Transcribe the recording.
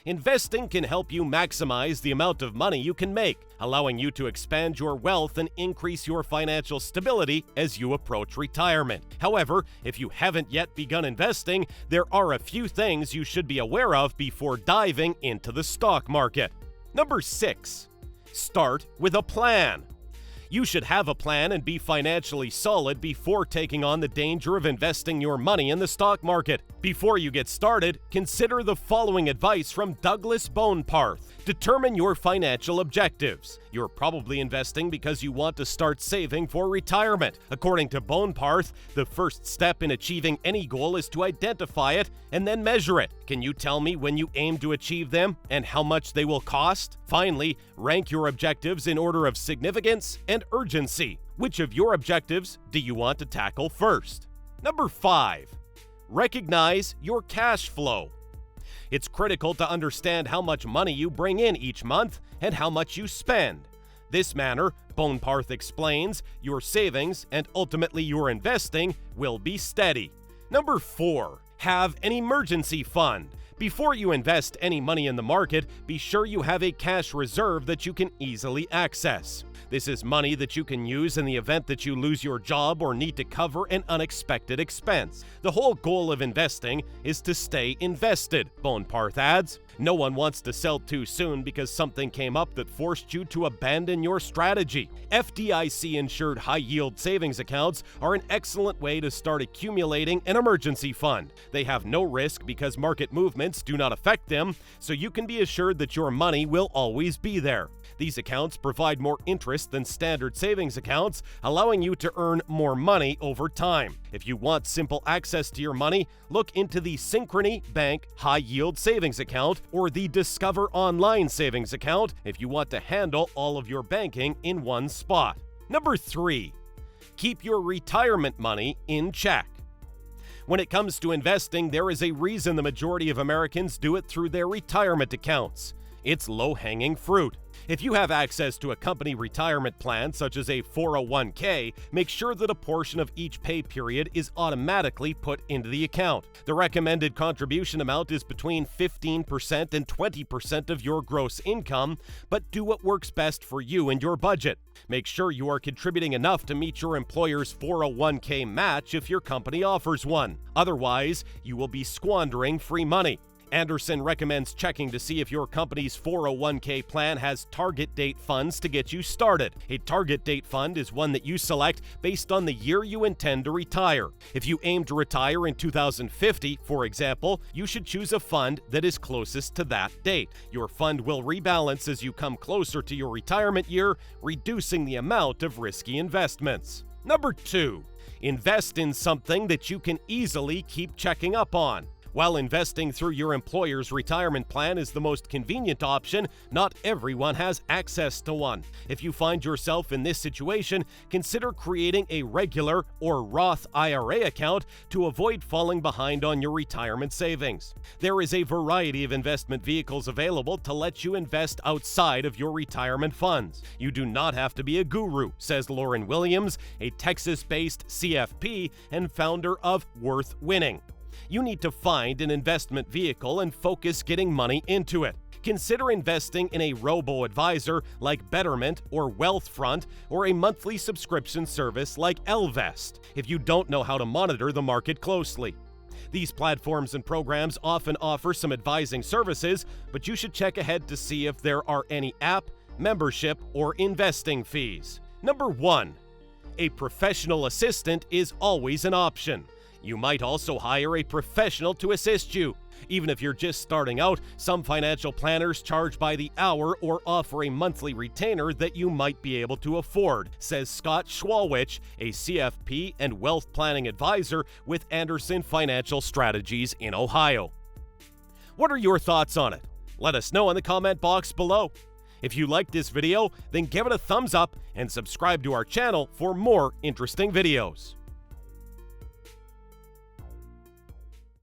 Investing can help you maximize the amount of money you can make, allowing you to expand your wealth and increase your financial stability as you approach retirement. However, if you haven't yet begun investing, there are a few things you should be aware of before diving into the stock market. Number 6. Start with a plan. You should have a plan and be financially solid before taking on the danger of investing your money in the stock market. Before you get started, consider the following advice from Douglas Boneparth. Determine your financial objectives. You're probably investing because you want to start saving for retirement. According to Boneparth, the first step in achieving any goal is to identify it and then measure it. Can you tell me when you aim to achieve them and how much they will cost? Finally, rank your objectives in order of significance and urgency. Which of your objectives do you want to tackle first? Number 5. Recognize your cash flow. It's critical to understand how much money you bring in each month and how much you spend. This manner, Boneparth explains, your savings and ultimately your investing will be steady. Number 4. Have an emergency fund. Before you invest any money in the market, be sure you have a cash reserve that you can easily access. This is money that you can use in the event that you lose your job or need to cover an unexpected expense. The whole goal of investing is to stay invested, Boneparth adds. No one wants to sell too soon because something came up that forced you to abandon your strategy. FDIC-insured high-yield savings accounts are an excellent way to start accumulating an emergency fund. They have no risk because market movements do not affect them, so you can be assured that your money will always be there. These accounts provide more interest than standard savings accounts, allowing you to earn more money over time. If you want simple access to your money, look into the Synchrony Bank High Yield Savings Account or the Discover Online Savings Account if you want to handle all of your banking in one spot. Number 3. Keep your retirement money in check. When it comes to investing, there is a reason the majority of Americans do it through their retirement accounts. It's low-hanging fruit. If you have access to a company retirement plan, such as a 401k, make sure that a portion of each pay period is automatically put into the account. The recommended contribution amount is between 15% and 20% of your gross income, but do what works best for you and your budget. Make sure you are contributing enough to meet your employer's 401k match if your company offers one. Otherwise, you will be squandering free money. Anderson recommends checking to see if your company's 401k plan has target date funds to get you started. A target date fund is one that you select based on the year you intend to retire. If you aim to retire in 2050, for example, you should choose a fund that is closest to that date. Your fund will rebalance as you come closer to your retirement year, reducing the amount of risky investments. Number 2. Invest in something that you can easily keep checking up on. While investing through your employer's retirement plan is the most convenient option, not everyone has access to one. If you find yourself in this situation, consider creating a regular or Roth IRA account to avoid falling behind on your retirement savings. There is a variety of investment vehicles available to let you invest outside of your retirement funds. You do not have to be a guru, says Lauren Williams, a Texas-based CFP and founder of Worth Winning. You need to find an investment vehicle and focus getting money into it. Consider investing in a robo-advisor like Betterment or Wealthfront or a monthly subscription service like Ellevest if you don't know how to monitor the market closely. These platforms and programs often offer some advising services, but you should check ahead to see if there are any app, membership, or investing fees. Number 1. A professional assistant is always an option. You might also hire a professional to assist you. Even if you're just starting out, some financial planners charge by the hour or offer a monthly retainer that you might be able to afford, says Scott Schwalwich, a CFP and wealth planning advisor with Anderson Financial Strategies in Ohio. What are your thoughts on it? Let us know in the comment box below. If you liked this video, then give it a thumbs up and subscribe to our channel for more interesting videos.